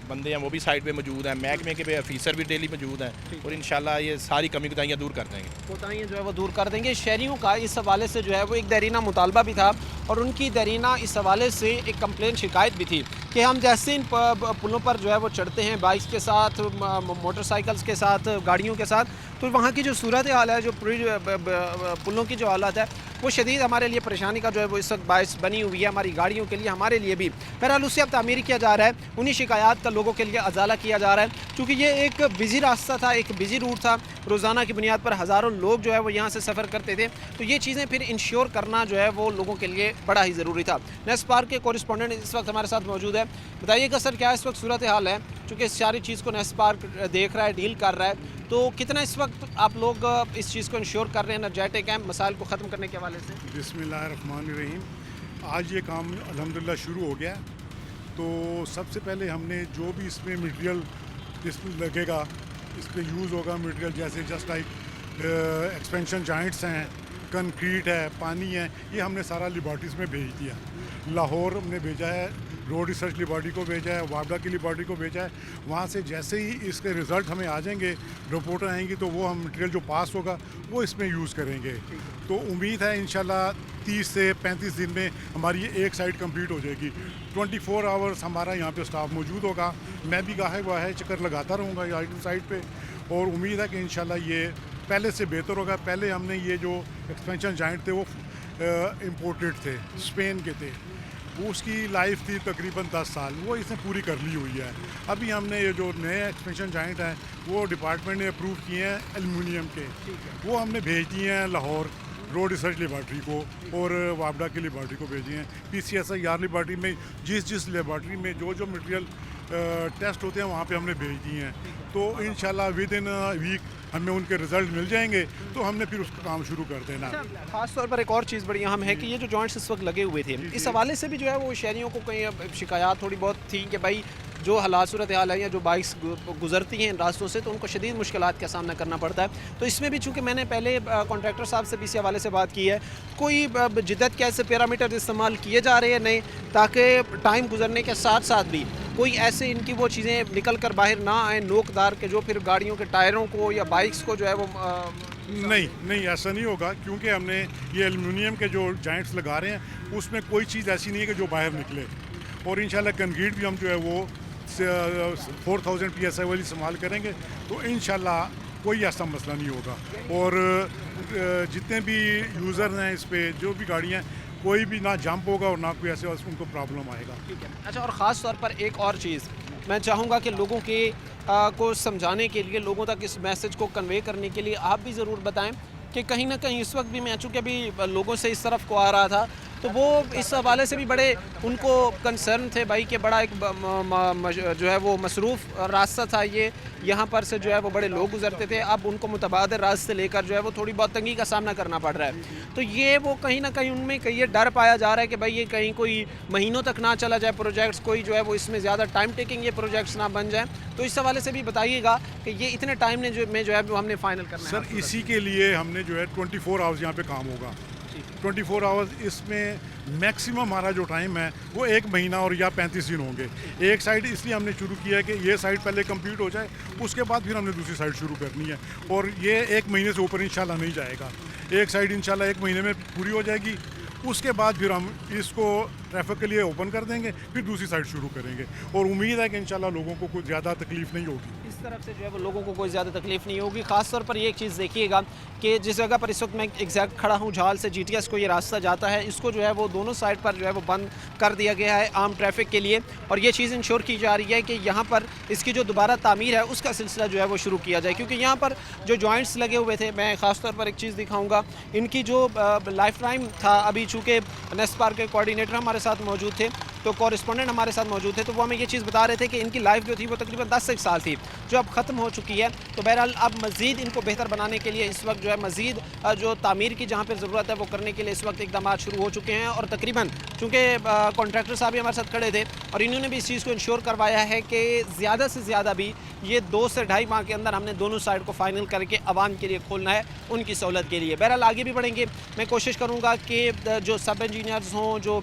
बंदे हैं वो भी साइड पे मौजूद हैं, महकमे के भी ऑफिसर भी डेली मौजूद हैं और इंशाल्लाह ये सारी कमी कोताहियाँ दूर कर देंगे। कोताहियाँ जो है वो दूर कर देंगे। शहरियों का इस हवाले से जो है वो एक दरीना मुतालबा भी था और उनकी दरीना इस हवाले से एक कंप्लेन शिकायत भी थी कि हम जैसे इन पुलों पर जो है वो चढ़ते हैं बाइक्स के साथ, मोटरसाइकिल्स के साथ, गाड़ियों के साथ, तो वहाँ की जो सूरत हाल है, जो पुलों की जो हालत है वो शदीद हमारे लिए परेशानी का जो है वो इस वक्त बायस बनी हुई है, हमारी गाड़ियों के लिए, हमारे लिए भी। बहरहाल उससे अब तामीर किया जा रहा है, उन्हीं शिकायत का लोगों के लिए अजाला किया जा रहा है, क्योंकि ये एक बिज़ी रास्ता था, एक बिज़ी रूट था, रोज़ाना की बुनियाद पर हज़ारों लोग जो है वो यहाँ से सफ़र करते थे, तो ये चीज़ें फिर इंश्योर करना जो है वो लोगों के लिए बड़ा ही ज़रूरी था। नेस्ट पार्क के कोरिस्पोंडेंट इस वक्त हमारे साथ मौजूद है। बताइएगा सर, क्या इस वक्त सूरत हाल है, चूँकि इस सारी चीज़ को नेस्ट पार्क देख रहा है, डील कर रहा है, तो कितना इस वक्त आप लोग इस चीज़ को इंश्योर कर रहे हैं एनर्जेटिक है मसाइल को ख़त्म करने के हवाले से? बिस्मिल्लाहिर्रहमानिर्रहीम। आज ये काम अल्हम्दुलिल्लाह शुरू हो गया। तो सबसे पहले हमने जो भी इसमें मटेरियल इसमें लगेगा, इसमें यूज़ होगा मटेरियल, जैसे जस्ट लाइक एक्सपेंशन जॉइंट्स हैं, कंक्रीट है, पानी है, ये हमने सारा लेबॉर्ट्रीज़ में भेज दिया। लाहौर हमने भेजा है, रोड रिसर्च लेबॉर्ट्री को भेजा है, वाबडा की लेबॉर्ट्री को भेजा है। वहाँ से जैसे ही इसके रिज़ल्ट हमें आ जाएंगे, रिपोर्ट आएंगी, तो वो हम मटेरियल जो पास होगा वो इसमें यूज़ करेंगे। तो उम्मीद है इंशाल्लाह 30 से 35 दिन में हमारी ये एक साइड कंप्लीट हो जाएगी। 24 आवर्स हमारा यहाँ पे स्टाफ मौजूद होगा। मैं भी गाहे चक्कर लगाता रहूँगा ये साइड पे, और उम्मीद है कि इंशाल्लाह ये पहले से बेहतर होगा। पहले हमने ये जो एक्सपेंशन जॉइंट थे वो इम्पोर्टेड थे, स्पेन के थे, उसकी लाइफ थी तकरीबन 10 साल, वो इसने पूरी कर ली हुई है। अभी हमने ये जो नए एक्सपेंशन जॉइंट हैं वो डिपार्टमेंट ने अप्रूव किए हैं एल्युमिनियम के, वो हमने भेज दिए हैं लाहौर रोड रिसर्च लेबॉर्ट्री को और वाबडा की लेबॉर्ट्री को भेजी हैं। PCSIR लेबॉर्ट्री में जिस लेबॉर्ट्री में जो मटेरियल टेस्ट होते हैं वहाँ पे हमने भेज दिए हैं। तो इंशाल्लाह विद इन वीक हमें उनके रिजल्ट मिल जाएंगे तो हमने फिर उसका काम शुरू कर देना। खास तौर पर एक और चीज़ बड़ी अहम है कि ये जो जॉइंट्स इस वक्त लगे हुए थे, इस हवाले से भी जो है वो शहरियों को कई शिकायत थोड़ी बहुत थी कि भाई जो हालात सूरत हाल है या जो बाइक्स गुजरती हैं इन रास्तों से तो उनको शदीद मुश्किलात का सामना करना पड़ता है। तो इसमें भी चूँकि मैंने पहले कॉन्ट्रैक्टर साहब से भी इसी हवाले से बात की है, कोई जिद्दत के ऐसे पैरामीटर इस्तेमाल किए जा रहे हैं नहीं, ताकि टाइम गुजरने के साथ साथ भी कोई ऐसे इनकी वो चीज़ें निकल कर बाहर ना आए नोकदार के, जो फिर गाड़ियों के टायरों को या बाइक्स को जो है वो नहीं ऐसा नहीं होगा, क्योंकि हमने ये एल्युमिनियम के जो जॉइंट्स लगा रहे हैं उसमें कोई चीज़ ऐसी नहीं है कि जो बाहर निकले। और इंशाल्लाह कंक्रीट भी हम जो है वो 4000 PSI वाली इस्तेमाल करेंगे तो इंशाल्लाह कोई ऐसा मसला नहीं होगा। और जितने भी यूज़र हैं इस पे, जो भी गाड़ियाँ, कोई भी ना जंप होगा और ना कोई ऐसे उनको प्रॉब्लम आएगा। अच्छा, और ख़ास तौर पर एक और चीज़ मैं चाहूँगा कि लोगों के को समझाने के लिए, लोगों तक इस मैसेज को कन्वे करने के लिए आप भी ज़रूर बताएं कि कहीं ना कहीं इस वक्त भी मैं चूँकि अभी लोगों से इस तरफ को आ रहा था तो वो इस हवाले से भी बड़े उनको कंसर्न थे भाई कि बड़ा एक जो है वो मसरूफ़ रास्ता था ये, यहाँ पर से जो है वो बड़े लोग गुजरते थे, अब उनको मुतबादल रास्ते लेकर जो है वो थोड़ी बहुत तंगी का सामना करना पड़ रहा है। तो ये वो कहीं ना कहीं उनमें कहीं ये डर पाया जा रहा है कि भाई ये कहीं कोई महीनों तक ना चला जाए प्रोजेक्ट्स, कोई जो है वो इसमें ज़्यादा टाइम टेकिंग ये प्रोजेक्ट्स ना बन जाए। तो इस हवाले से भी बताइएगा कि ये इतने टाइम ने जो है वो हमने फाइनल करना है। सर इसी के लिए हमने जो है 24 आवर्स यहाँ पे काम होगा। 24 आवर्स, इसमें मैक्सिमम हमारा जो टाइम है वो 1 महीना और या 35 दिन होंगे। एक साइड इसलिए हमने शुरू किया है कि ये साइड पहले कंप्लीट हो जाए, उसके बाद फिर हमने दूसरी साइड शुरू करनी है। और ये 1 महीने से ऊपर इंशाल्लाह नहीं जाएगा। एक साइड इंशाल्लाह 1 महीने में पूरी हो जाएगी, उसके बाद फिर हम इसको ट्रैफिक के लिए ओपन कर देंगे, फिर दूसरी साइड शुरू करेंगे। और उम्मीद है कि इंशाल्लाह लोगों को कोई ज़्यादा तकलीफ़ नहीं होगी। इस तरफ से जो है वो लोगों को कोई ज़्यादा तकलीफ़ नहीं होगी। ख़ास तौर पर ये एक चीज़ देखिएगा कि जिस जगह पर इस वक्त मैं एग्जैक्ट खड़ा हूँ, झाल से GTS को ये रास्ता जाता है, इसको जो है वो दोनों साइड पर जो है वो बंद कर दिया गया है आम ट्रैफिक के लिए। और ये चीज़ इंश्योर की जा रही है कि यहाँ पर इसकी जो दोबारा तामीर है उसका सिलसिला जो है वो शुरू किया जाए, क्योंकि यहाँ पर जो जॉइंट्स लगे हुए थे, मैं ख़ास तौर पर एक चीज़ दिखाऊँगा, इनकी जो लाइफ टाइम था, अभी चूँकि नेस्पार्क के कोऑर्डिनेटर हमारे साथ मौजूद थे तो कॉरेस्पॉन्डेंट हमारे साथ मौजूद थे, तो वो हमें ये चीज़ बता रहे थे कि इनकी लाइफ जो थी वो तकरीबन 10 साल थी, जो अब ख़त्म हो चुकी है। तो बहरहाल अब मज़ीद इनको बेहतर बनाने के लिए इस वक्त जो है मज़ीद जो तामीर की जहाँ पर ज़रूरत है वो करने के लिए इस वक्त इक़दाम शुरू हो चुके हैं। और तकरीबन चूँकि कॉन्ट्रैक्टर साहब भी हमारे साथ खड़े थे और इन्होंने भी इस चीज़ को इंश्योर करवाया है कि ज़्यादा से ज़्यादा भी ये 2 से ढाई माह के अंदर हमने दोनों साइड को फाइनल करके आवाम के लिए खोलना है, उनकी सहूलत के लिए। बहरहाल आगे भी बढ़ेंगे, मैं कोशिश करूँगा कि जो सब इंजीनियर्स हों, जो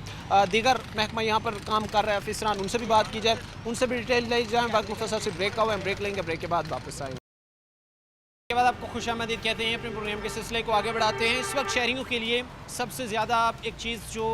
दीगर महकमा यहाँ पर काम कर रहे हैं अफसरान, उनसे भी बात की जाए, उनसे भी डिटेल ली जाए। वक्त मुख्तसर से ब्रेक का हुआ है, ब्रेक लेंगे, ब्रेक के बाद वापस आएंगे। के बाद आपको खुशामदीद कहते हैं, अपने प्रोग्राम के सिलसिले को आगे बढ़ाते हैं। इस वक्त शहरियों के लिए सबसे ज़्यादा एक चीज़ जो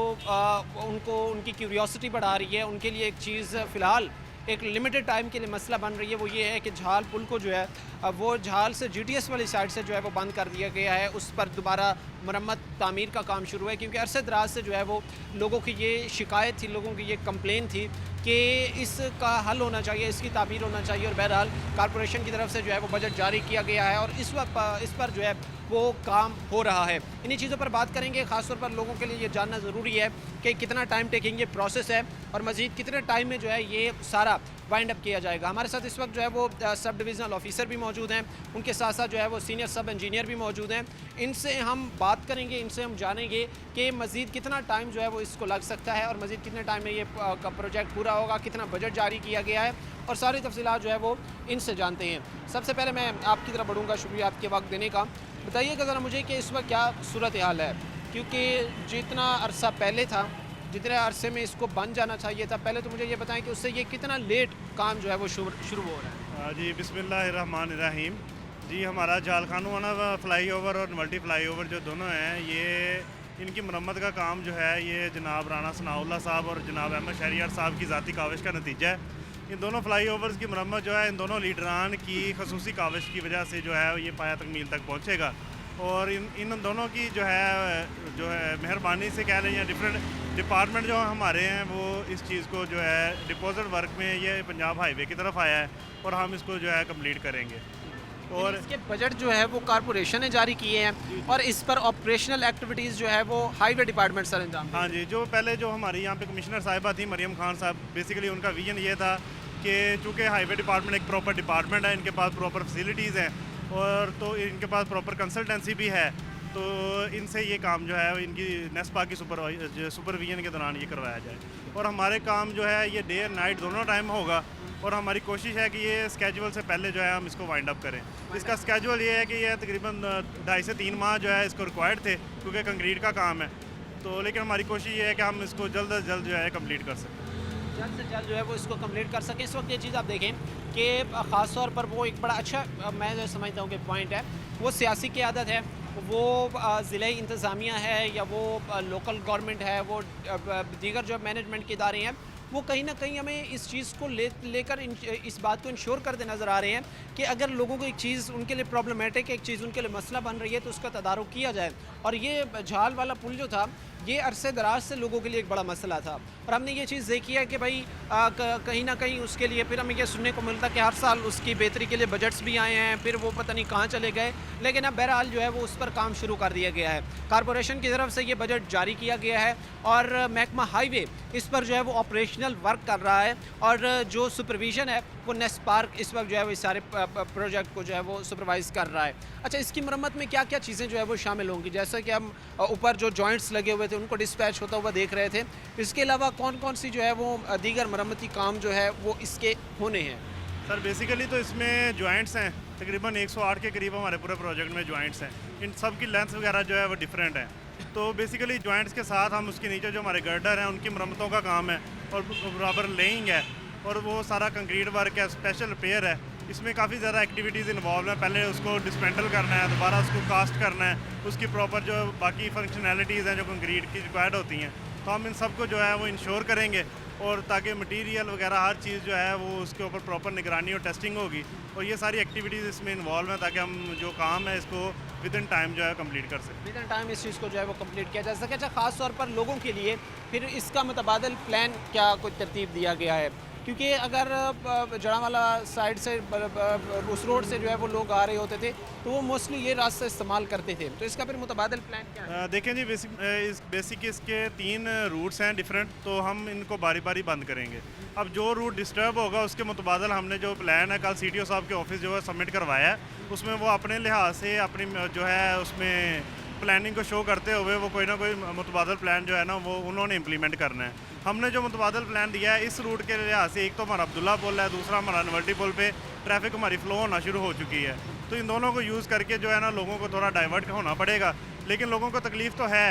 उनको उनकी क्यूरियोसिटी बढ़ा रही है, उनके लिए एक चीज़ फ़िलहाल एक लिमिटेड टाइम के लिए मसला बन रही है, वो ये है कि झाल पुल को जो है वो झाल से GTS वाली साइड से जो है वो बंद कर दिया गया है। उस पर दोबारा मरम्मत तामीर का काम शुरू है, क्योंकि अरसे दराज से जो है वो लोगों की ये शिकायत थी, लोगों की ये कंप्लेन थी कि इसका हल होना चाहिए, इसकी तामीर होना चाहिए। और बहरहाल कॉरपोरेशन की तरफ से जो है वो बजट जारी किया गया है और इस वक्त इस पर जो है वो काम हो रहा है। इन्हीं चीज़ों पर बात करेंगे। ख़ासतौर पर लोगों के लिए ये जानना ज़रूरी है कि कितना टाइम टेकिंग ये प्रोसेस है और मज़ीद कितने टाइम में जो है ये सारा वाइंड अप किया जाएगा। हमारे साथ इस वक्त जो है वो सब डिविज़नल ऑफिसर भी मौजूद हैं, उनके साथ साथ जो है वो सीनियर सब इंजीनियर भी मौजूद हैं। इनसे हम बात करेंगे, इनसे हम जानेंगे कि मज़ीद कितना टाइम जो है वो इसको लग सकता है और मज़ीद कितने टाइम में ये प्रोजेक्ट पूरा होगा, कितना बजट जारी किया गया है और सारी तफसीलात जो है वो इनसे जानते हैं। सबसे पहले मैं आपकी तरफ बढ़ूँगा, शुक्रिया आपके वक्त देने का। बताइएगा ज़रा मुझे कि इस वक्त क्या सूरत हाल है, क्योंकि जितना अरसा पहले था, जितने अरसे में इसको बन जाना चाहिए था, पहले तो मुझे ये बताएं कि उससे ये कितना लेट काम जो है वो शुरू हो रहा है। जी बिस्मिल्लाहिर्रहमानिर्रहीम। जी हमारा झाल खानवाना फ्लाई ओवर और मल्टी फ्लाई ओवर जो दोनों हैं, ये इनकी मरम्मत का काम जो है ये जनाब राना सनाउल्लाह साहब और जनाब अहमद शहरियार साहब की ज़ाती काविश का नतीजा है। इन दोनों फ्लाई ओवर्स की मरम्मत जो है इन दोनों लीडरान की खसूसी काविश की वजह से जो है ये पाया तकमील तक पहुँचेगा। और इन दोनों की जो है मेहरबानी से कह लें या डिफरेंट डिपार्टमेंट जो हमारे हैं वो इस चीज़ को जो है डिपॉजिट वर्क में ये पंजाब हाईवे की तरफ आया है और हम इसको जो है कंप्लीट करेंगे। और इसके बजट जो है वो कॉरपोरेशन ने जारी किए हैं और इस पर ऑपरेशनल एक्टिविटीज़ जो है वो हाईवे डिपार्टमेंट सर अंजाम। हाँ जी, जो पहले जो हमारी यहाँ पे कमिश्नर साहिबा थी मरियम खान साहब, बेसिकली उनका विजन ये था कि चूँकि हाईवे डिपार्टमेंट एक प्रॉपर डिपार्टमेंट है, इनके पास प्रॉपर फैसिलिटीज़ हैं और तो इनके पास प्रॉपर कंसल्टेंसी भी है, तो इनसे ये काम जो है इनकी नेस्पा की सुपरविजन के दौरान ये करवाया जाए। और हमारे काम जो है ये डे एंड नाइट दोनों टाइम होगा और हमारी कोशिश है कि ये स्केजुअल से पहले जो है हम इसको वाइंड अप करें। इसका स्केजुअल ये है कि ये तकरीबन 2.5 से 3 माह जो है इसको रिक्वायर्ड थे क्योंकि कंक्रीट का काम है, तो लेकिन हमारी कोशिश ये है कि हम इसको जल्द से जल्द जो है कंप्लीट कर सकें। जल्द से जल्द जो है वो इसको कंप्लीट कर सकें। इस वक्त ये चीज़ आप देखें कि ख़ास तौर पर वो एक बड़ा अच्छा मैं जो समझता हूँ कि पॉइंट है, वो सियासी क़यादत है, वो ज़िला इंतज़ामिया है या वो लोकल गवर्नमेंट है, वो दीगर जो मैनेजमेंट के इदारे हैं, वो कहीं ना कहीं हमें इस चीज़ को लेकर इस बात को इंश्योर करते नज़र आ रहे हैं कि अगर लोगों को एक चीज़ उनके लिए प्रॉब्लमेटिक, एक चीज़ उनके लिए मसला बन रही है तो उसका तदारुक किया जाए। और ये झाल वाला पुल जो था ये अरसे दराज से लोगों के लिए एक बड़ा मसला था और हमने ये चीज़ देखी है कि भाई कहीं ना कहीं उसके लिए फिर हमें ये सुनने को मिलता कि हर साल उसकी बेहतरी के लिए बजट्स भी आए हैं, फिर वो पता नहीं कहाँ चले गए, लेकिन अब बहरहाल जो है वो उस पर काम शुरू कर दिया गया है। कॉरपोरेशन की तरफ से ये बजट जारी किया गया है और महकमा हाईवे इस पर जो है वो ऑपरेशनल वर्क कर रहा है और जो सुपरविजन है वो नेस्पार्क इस वक्त जो है वो इस सारे प्रोजेक्ट को जो है वो सुपरवाइज़ कर रहा है। अच्छा, इसकी मरम्मत में क्या क्या चीज़ें जो है वो शामिल होंगी? जैसा कि हम ऊपर जो जॉइंट्स लगे हुए थे उनको डिस्पैच होता हुआ देख रहे थे, इसके अलावा कौन कौन सी जो है वो दीगर मरम्मती काम जो है वो इसके होने हैं? सर बेसिकली तो इसमें जॉइंट्स हैं, तकरीबन 108 के करीब हमारे पूरे प्रोजेक्ट में जॉइंट्स हैं। इन सब की लेंथ वगैरह जो है वो डिफरेंट है, तो बेसिकली जॉइंट्स के साथ हम उसके नीचे जो हमारे गर्डर हैं उनकी मरम्मतों का काम है और बराबर लेइंग है और वो सारा कंक्रीट वर्क है, स्पेशल रिपेयर है। इसमें काफ़ी ज़्यादा एक्टिविटीज़ इन्वॉल्व हैं। पहले उसको डिसमेंटल करना है, दोबारा उसको कास्ट करना है, उसकी प्रॉपर जो बाकी फंक्शनैलिटीज़ हैं जो कंक्रीट की रिक्वायर्ड होती हैं, तो हम इन सब को जो है वो इंश्योर करेंगे और ताकि मटीरियल वगैरह हर चीज़ जो है वो उसके ऊपर प्रॉपर निगरानी और टेस्टिंग होगी और ये सारी एक्टिविटीज़ इसमें इन्वॉल्व हैं ताकि हम जो काम है इसको विद इन टाइम जो है कंप्लीट कर सकें। विद इन टाइम इस चीज़ को जो है वो कंप्लीट किया जा सके। अच्छा, ख़ास तौर पर लोगों के लिए फिर इसका मुतबादल प्लान क्या कोई तरतीब दिया गया है? क्योंकि अगर जड़ावाला साइड से उस रोड से जो है वो लोग आ रहे होते थे तो वो मोस्टली ये रास्ता इस्तेमाल करते थे, तो इसका फिर मुतबादल प्लान क्या है? देखें जी, बेसिक इसके 3 रूट्स हैं डिफरेंट, तो हम इनको बारी बारी बंद करेंगे। अब जो रूट डिस्टर्ब होगा उसके मुतबादल हमने जो प्लान है कल CTO साहब के ऑफिस जो है सबमिट करवाया है, उसमें वो अपने लिहाज से अपनी जो है उसमें प्लानिंग को शो करते हुए वो कोई ना कोई मुतबादल प्लान जो है ना वो उन्होंने इम्प्लीमेंट करना है। हमने जो मुतबादल प्लान दिया है इस रूट के लिहाज से, एक तो हमारा अब्दुल्ला पुल है, दूसरा हमारा नवल्टी पुल पे ट्रैफिक हमारी फ़्लो होना शुरू हो चुकी है, तो इन दोनों को यूज़ करके जो है ना लोगों को थोड़ा डाइवर्ट होना पड़ेगा, लेकिन लोगों को तकलीफ़ तो है,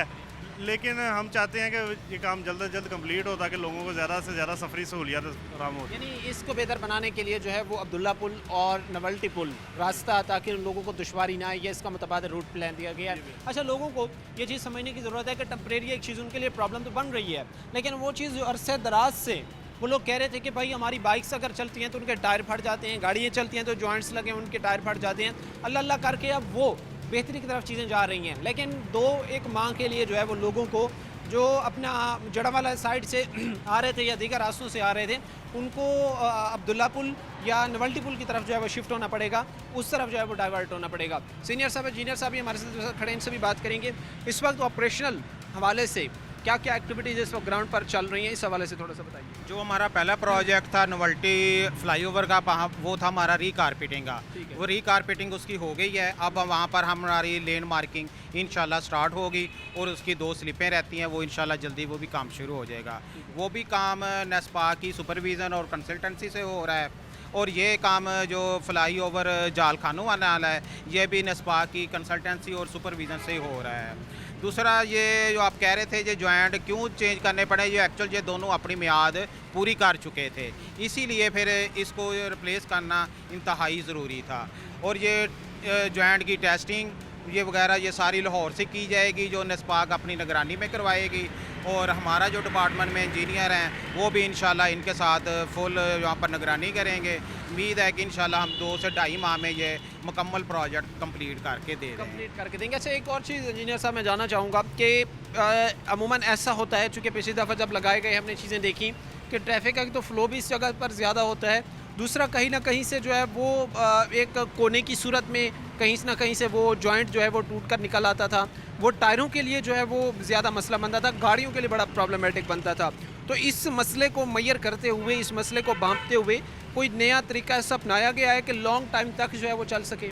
लेकिन हम चाहते हैं कि ये काम जल्द से जल्द कंप्लीट हो ताकि लोगों को ज़्यादा से ज़्यादा सफरी सहूलियत आराम हो। यानी इसको बेहतर बनाने के लिए जो है वो अब्दुल्ला पुल और नवल्टी पुल रास्ता, ताकि उन लोगों को दुश्वारी ना आए, ये इसका मुतबादल रूट प्लान दिया गया है। अच्छा, लोगों को ये चीज़ समझने की ज़रूरत है कि टेम्परेरी एक चीज़ उनके लिए प्रॉब्लम तो बन रही है, लेकिन वो चीज़ जो अरसे दराज से वो लोग कह रहे थे कि भाई हमारी बाइक्स अगर चलती हैं तो उनके टायर फट जाते हैं, गाड़ियाँ चलती हैं तो जॉइंट्स लगे हैं उनके टायर फट जाते हैं, अल्लाह अल्लाह करके अब वो बेहतरी की तरफ चीज़ें जा रही हैं। लेकिन 2-1 माह के लिए जो है वो लोगों को जो अपना जड़ावाला साइड से आ रहे थे या दीगर रास्तों से आ रहे थे उनको अब्दुल्ला पुल या नवल्टी पुल की तरफ जो है वो शिफ्ट होना पड़ेगा, उस तरफ जो है वो डाइवर्ट होना पड़ेगा। सीनियर साहब, जूनियर साहब भी हमारे साथ खड़े, इनसे भी बात करेंगे। इस वक्त ऑपरेशनल हवाले से क्या क्या एक्टिविटीज़ इस वक्त ग्राउंड पर चल रही हैं, इस हवाले से थोड़ा सा बताइए। जो हमारा पहला प्रोजेक्ट था नवल्टी फ्लाईओवर का, वो था हमारा रीकारपेटिंग का, वो रीकारपेटिंग उसकी हो गई है। अब वहाँ पर हमारी लेन मार्किंग इंशाल्लाह स्टार्ट होगी और उसकी 2 स्लिपें रहती हैं, वो इंशाल्लाह जल्दी वो भी काम शुरू हो जाएगा। वो भी काम नेस्पा की सुपरविज़न और कंसल्टेंसी से हो रहा है और ये काम जो फ्लाई ओवर जाल खानों वाला है ये भी नेस्पा की कंसल्टेंसी और सुपरविज़न से हो रहा है। दूसरा ये जो आप कह रहे थे ये जॉइंट क्यों चेंज करने पड़े, ये एक्चुअल ये दोनों अपनी मियाद पूरी कर चुके थे, इसीलिए फिर इसको रिप्लेस करना इंतहाई ज़रूरी था। और ये जॉइंट की टेस्टिंग ये वगैरह ये सारी लाहौर से की जाएगी, जो नेस्पाक अपनी निगरानी में करवाएगी और हमारा जो डिपार्टमेंट में इंजीनियर हैं वो भी इंशाल्लाह इनके साथ फुल यहाँ पर निगरानी करेंगे। उम्मीद है कि इंशाल्लाह हम 2 से 2.5 माह में ये मुकम्मल प्रोजेक्ट कंप्लीट करके करके देंगे। अच्छा, एक और चीज़ इंजीनियर साहब मैं जानना चाहूँगा कि अमूमन ऐसा होता है, चूँकि पिछली दफ़ा जब लगाए गए हमने चीज़ें देखी कि ट्रैफिक का तो फ़्लो भी इस जगह पर ज़्यादा होता है दूसरा कहीं ना कहीं से जो है वो एक कोने की सूरत में कहीं ना कहीं से वो जॉइंट जो है वो टूट कर निकल आता था। वो टायरों के लिए जो है वो ज़्यादा मसला बनता था, गाड़ियों के लिए बड़ा प्रॉब्लमेटिक बनता था। तो इस मसले को मैयर करते हुए, इस मसले को भांपते हुए कोई नया तरीका ऐसा अपनाया गया है कि लॉन्ग टाइम तक जो है वो चल सके?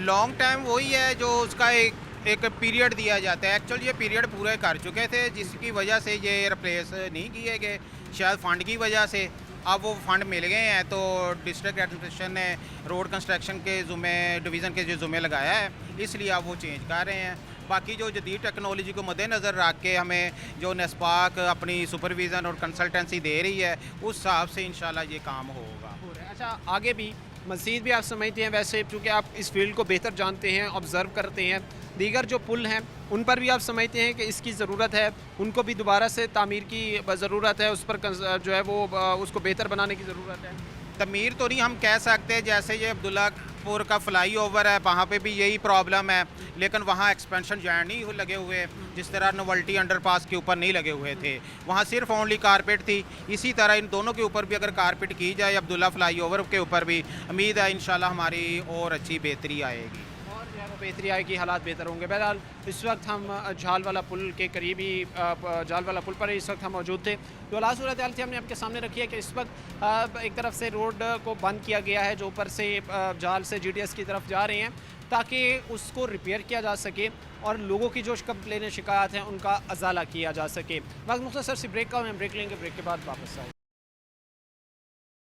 लॉन्ग टाइम वही है जो उसका एक पीरियड दिया जाता है। एक्चुअली ये पीरियड पूरे कर चुके थे, जिसकी वजह से ये रिप्लेस नहीं किए गए, शायद फंड की वजह से। अब वो फंड मिल गए हैं तो डिस्ट्रिक्ट एडमिनिस्ट्रेशन ने रोड कंस्ट्रक्शन के ज़ुम्मे, डिवीज़न के जो ज़ुम्मे लगाया है, इसलिए अब वो चेंज कर रहे हैं। बाकी जो जदीद टेक्नोलॉजी को मद्देनज़र रख के हमें जो नेस्पाक अपनी सुपरविज़न और कंसल्टेंसी दे रही है, उस हिसाब से इंशाल्लाह ये काम होगा। अच्छा, आगे भी मज़ीद भी आप समझते हैं, वैसे चूँकि आप इस फील्ड को बेहतर जानते हैं, ऑब्ज़र्व करते हैं, दीगर जो पुल हैं उन पर भी आप समझते हैं कि इसकी ज़रूरत है, उनको भी दोबारा से तामीर की ज़रूरत है, उस पर जो है वो उसको बेहतर बनाने की ज़रूरत है? तमीर तो नहीं हम कह सकते, जैसे ये अब्दुल्लापुर का फ्लाई ओवर है, वहाँ पे भी यही प्रॉब्लम है, लेकिन वहाँ एक्सपेंशन जॉइंट नहीं लगे हुए, जिस तरह नोवेल्टी अंडरपास के ऊपर नहीं लगे हुए थे, वहाँ सिर्फ ओनली कारपेट थी। इसी तरह इन दोनों के ऊपर भी अगर कारपेट की जाए, अब्दुल्ला फ्लाई ओवर के ऊपर भी, उम्मीद है इंशाल्लाह हमारी और अच्छी बेहतरी आएगी और जो है वो बेहतरी आएगी, हालात बेहतर होंगे। बहरहाल इस वक्त हम झालवाला पुल के करीबी झालवाला पुल पर इस वक्त हम मौजूद थे। जो हालात सूरत हाल थी हमने आपके सामने रखी है कि इस वक्त एक तरफ से रोड को बंद किया गया है जो ऊपर से झाल से GTS की तरफ जा रहे हैं, ताकि उसको रिपेयर किया जा सके और लोगों की जो कंप्लेनें, शिकायत हैं, उनका अजाला किया जा सके। वक्त मुख्तसर सी ब्रेक का, हम ब्रेक लेंगे, ब्रेक के बाद वापस आएंगे।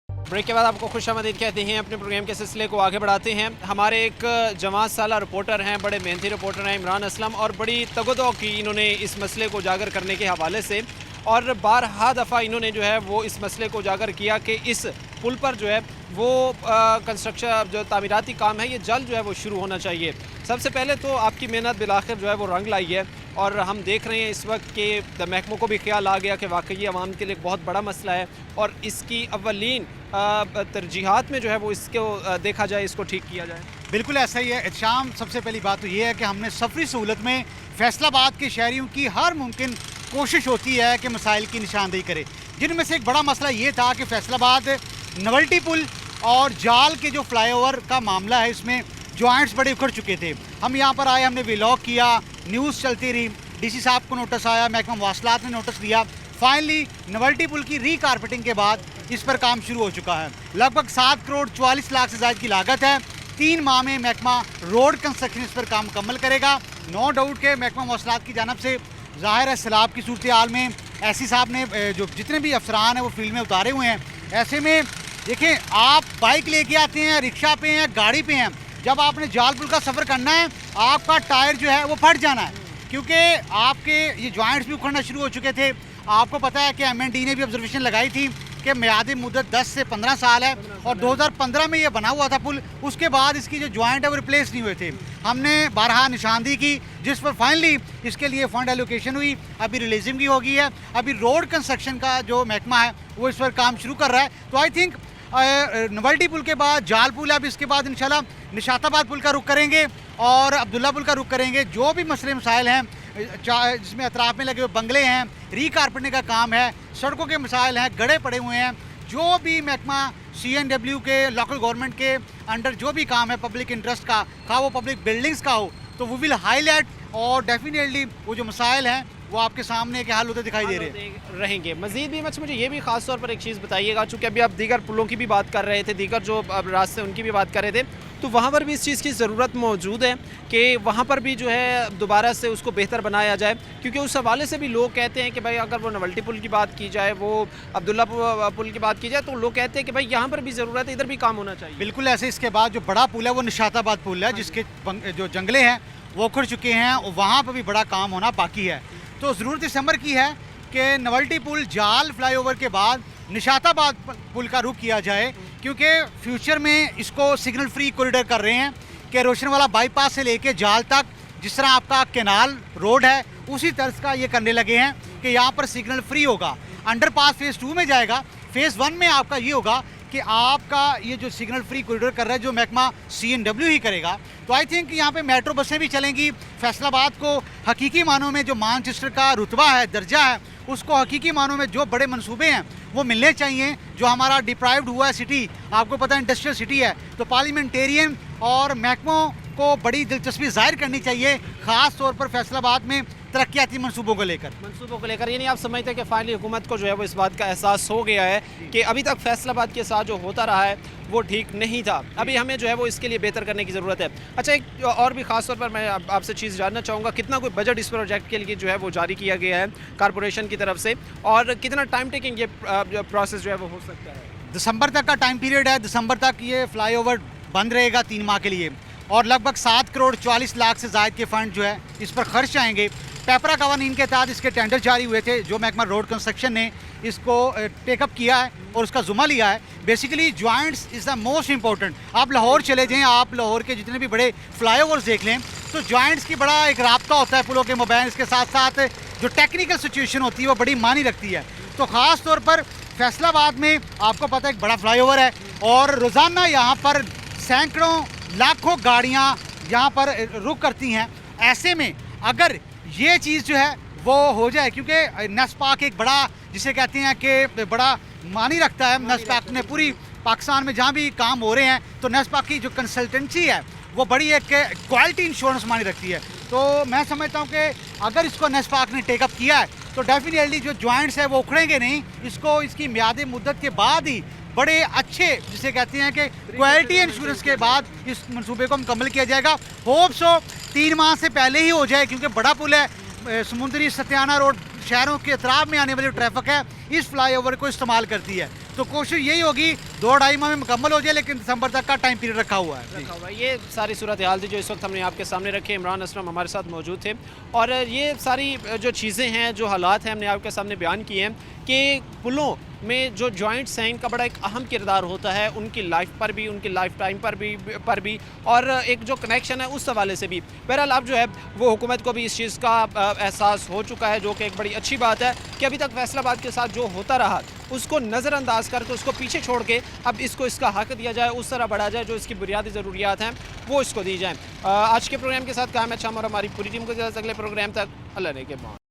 ब्रेक के बाद आपको खुशामदीद कहते हैं। अपने प्रोग्राम के सिलसिले को आगे बढ़ाते हैं। हमारे एक जवान साला रिपोर्टर हैं, बड़े मेहनती रिपोर्टर हैं, इमरान असलम, और बड़ी तगदो की इन्होंने इस मसले को उजागर करने के हवाले से, और बारहा दफ़ा इन्होंने जो है वो इस मसले को उजागर किया कि इस पुल पर जो है वो कंस्ट्रक्शन, जो तामीराती काम है, ये जल्द जो है वो शुरू होना चाहिए। सबसे पहले तो आपकी मेहनत बिलाखिर जो है वो रंग लाई है, और हम देख रहे हैं इस वक्त के महकमों को भी ख्याल आ गया कि वाकई आवाम के लिए बहुत बड़ा मसला है, और इसकी अव्वलीन तरजीहात में जो है वो इसको देखा जाए, इसको ठीक किया जाए। बिल्कुल ऐसा ही है एहतशाम। सबसे पहली बात तो ये है कि हमने सफरी सहूलत में फैसलाबाद के शहरियों की हर मुमकिन कोशिश होती है कि मसाइल की निशानदेही करे, जिनमें से एक बड़ा मसला ये था कि फैसलाबाद नवल्टी पुल और जाल के जो फ्लाईओवर का मामला है, इसमें जॉइंट्स बड़े उखड़ चुके थे। हम यहाँ पर आए, हमने व्लॉग किया, न्यूज़ चलती रही, DC साहब को नोटिस आया, महकमा मवासलात ने नोटिस दिया। फाइनली नवल्टी पुल की रीकारपेटिंग के बाद इस पर काम शुरू हो चुका है। लगभग 7 करोड़ 44 लाख से ज़ायद की लागत है। 3 माह में महकमा रोड कंस्ट्रक्शन इस पर काम मुकम्मल करेगा। नो डाउट के महकमा मवासलात की जानब से ज़ाहिर है सैलाब की सूरत हाल में ऐसी साहब ने जो जितने भी अफसरान हैं वो फील्ड में उतारे हुए हैं। ऐसे में देखें, आप बाइक लेके आते हैं, रिक्शा पे हैं, गाड़ी पे हैं, जब आपने जाल पुल का सफ़र करना है, आपका टायर जो है वो फट जाना है, क्योंकि आपके ये जॉइंट्स भी उखड़ना शुरू हो चुके थे। आपको पता है कि MND ने भी ऑब्जर्वेशन लगाई थी कि मियादी मुद्दत 10 से 15 साल है, और 2015 में ये बना हुआ था पुल, उसके बाद इसकी जो जॉइंट है वो रिप्लेस नहीं हुए थे। हमने बारहा निशानदेही की, जिस पर फाइनली इसके लिए फ़ंड एलोकेशन हुई, अभी रिलीजिंग भी हो गई है। अभी रोड कंस्ट्रक्शन का जो महकमा है वो इस पर काम शुरू कर रहा है। तो आई थिंक नवल्टी पुल के बाद जाल पुल है, अब इसके बाद इंशाल्लाह निशाताबाद पुल का रुख करेंगे और अब्दुल्ला पुल का रुख करेंगे। जो भी मसले मसाइल हैं, जिसमें अतराफ़ में लगे हुए बंगले हैं, रीकारपेटिंग का काम है, सड़कों के मसाइल हैं, गड्ढे पड़े हुए हैं, जो भी महकमा CNW के, लोकल गवर्नमेंट के अंडर जो भी काम है पब्लिक इंटरेस्ट का, खा वो पब्लिक बिल्डिंग्स का हो, तो वो विल हाईलाइट, और डेफिनेटली वो जो मसाइल हैं वो आपके सामने के हल होते दिखाई दे रहेंगे। मज़ीद भी मुझे ये भी ख़ास तौर पर एक चीज़ बताइएगा, चूँकि अभी आप दीगर पुलों की भी बात कर रहे थे, दीगर जो रास्ते उनकी भी बात कर रहे थे, तो वहाँ पर भी इस चीज़ की ज़रूरत मौजूद है कि वहाँ पर भी जो है दोबारा से उसको बेहतर बनाया जाए, क्योंकि उस हवाले से भी लोग कहते हैं कि भाई अगर वो नवल्टी पुल की बात की जाए, वो अब्दुल्ला पुल की बात की जाए, तो लोग कहते हैं कि भाई यहाँ पर भी ज़रूरत है, इधर भी काम होना चाहिए। बिल्कुल ऐसे। इसके बाद जो बड़ा पुल है वो निशाताबाद पुल है, जिसके जो जंगले हैं वो उखड़ चुके हैं, और वहाँ पर भी बड़ा काम होना बाकी है। तो ज़रूरत इस अमर की है कि नवल्टी पुल जाल फ्लाईओवर के बाद निशाताबाद पुल का रुख किया जाए, क्योंकि फ्यूचर में इसको सिग्नल फ्री कॉरिडोर कर रहे हैं कि रोशनवाला बाईपास से लेके जाल तक, जिस तरह आपका केनाल रोड है, उसी तर्ज का ये करने लगे हैं कि यहाँ पर सिग्नल फ्री होगा। अंडरपास फेज़ 2 में जाएगा, फेज़ 1 में आपका ये होगा कि आपका ये जो सिग्नल फ्री कॉरिडोर कर रहा है, जो महकमा CNW ही करेगा। तो आई थिंक यहाँ पे मेट्रो बसें भी चलेंगी। फैसलाबाद को हकीकी मानों में जो मानचेस्टर का रुतबा है, दर्जा है, उसको हकीकी मानों में जो बड़े मंसूबे हैं वो मिलने चाहिए। जो हमारा डिप्राइव्ड हुआ है सिटी, आपको पता है इंडस्ट्रियल सिटी है, तो पार्लियामेंटेरियन और महकमों को बड़ी दिलचस्पी जाहिर करनी चाहिए, ख़ास तौर पर फैसलाबाद में तरक्याती मंसूबों को लेकर। यानी आप समझते हैं कि फाइनली हुकूमत को जो है वो इस बात का एहसास हो गया है कि अभी तक फैसलाबाद के साथ जो होता रहा है वो ठीक नहीं था, अभी हमें जो है वो इसके लिए बेहतर करने की ज़रूरत है। अच्छा, एक और भी ख़ास तौर पर मैं आपसे चीज़ जानना चाहूँगा, कितना कोई बजट इस प्रोजेक्ट के लिए जो है वो जारी किया गया है कारपोरेशन की तरफ से, और कितना टाइम टेकिंग ये प्रोसेस जो है वो हो सकता है? दिसंबर तक का टाइम पीरियड है। दिसंबर तक ये फ्लाईओवर बंद रहेगा 3 माह के लिए, और लगभग 7 करोड़ 40 लाख से ज़ायद के फंड जो है इस पर खर्च आएंगे। पेपरा कवानीन के तहत इसके टेंडर जारी हुए थे, जो महकमा रोड कंस्ट्रक्शन ने इसको टेकअप किया है और उसका जुम्मा लिया है। Basically joints is the most important. आप लाहौर चले जाएँ, आप लाहौर के जितने भी बड़े फ्लाईओवर्स देख लें, तो जॉइंट्स की बड़ा एक राब्ता होता है पुलों के मोबाइल के साथ साथ, जो टेक्निकल सिचुएशन होती है वो बड़ी मानी रखती है। तो ख़ास तौर पर फैसलाबाद में आपको पता है एक बड़ा फ्लाईओवर है, और रोज़ाना यहाँ पर सैकड़ों लाखों गाड़ियाँ यहाँ पर रुक करती हैं। ऐसे में अगर ये चीज़ जो है वो हो जाए, क्योंकि नेस्पाक एक बड़ा, जिसे कहते हैं कि बड़ा मानी रखता है, नेस्पाक ने पूरी पाकिस्तान में जहाँ भी काम हो रहे हैं, तो नेस्पाक की जो कंसल्टेंसी है वो बड़ी एक क्वालिटी इंश्योरेंस मानी रखती है। तो मैं समझता हूँ कि अगर इसको नेस्पाक ने टेकअप किया है तो डेफिनेटली जो जॉइंट्स है वो उखड़ेंगे नहीं, इसको इसकी मियादी मुद्दत के बाद ही बड़े अच्छे, जिसे कहते हैं कि क्वालिटी इंश्योरेंस के बाद इस मंसूबे को मुकम्मल किया जाएगा। होप सो 3 माह से पहले ही हो जाए, क्योंकि बड़ा पुल है, समुंदरी सत्याना रोड शहरों के अतराफ में आने वाली ट्रैफिक है इस फ्लाईओवर को इस्तेमाल करती है। तो कोशिश यही होगी 2-2.5 माह में मुकम्मल हो जाए, लेकिन दिसंबर तक का टाइम पीरियड रखा हुआ है। ये सारी सूरत हाल थी जो इस वक्त हमने आपके सामने रखे। इमरान असलम हमारे साथ मौजूद थे, और ये सारी जो चीज़ें हैं, जो हालात हैं, हमने आपके सामने बयान किए हैं कि पुलों में जो जॉइंट्स हैं इनका बड़ा एक अहम किरदार होता है, उनकी लाइफ पर भी, उनकी लाइफ टाइम पर भी और एक जो कनेक्शन है उस हवाले से भी। बहरहाल अब जो है वो हुकूमत को भी इस चीज़ का एहसास हो चुका है, जो कि एक बड़ी अच्छी बात है कि अभी तक फैसलाबाद के साथ जो होता रहा उसको नज़रअंदाज करके, उसको पीछे छोड़ के अब इसको इसका हक दिया जाए, उस तरह बढ़ा जाए, जो इसकी बुनियादी ज़रूरियात हैं वो इसको दी जाएँ। आज के प्रोग्राम के साथ काम है शाम, और हमारी पूरी टीम को इजाज़त, अगले प्रोग्राम तक अल्लाह ने के बाद।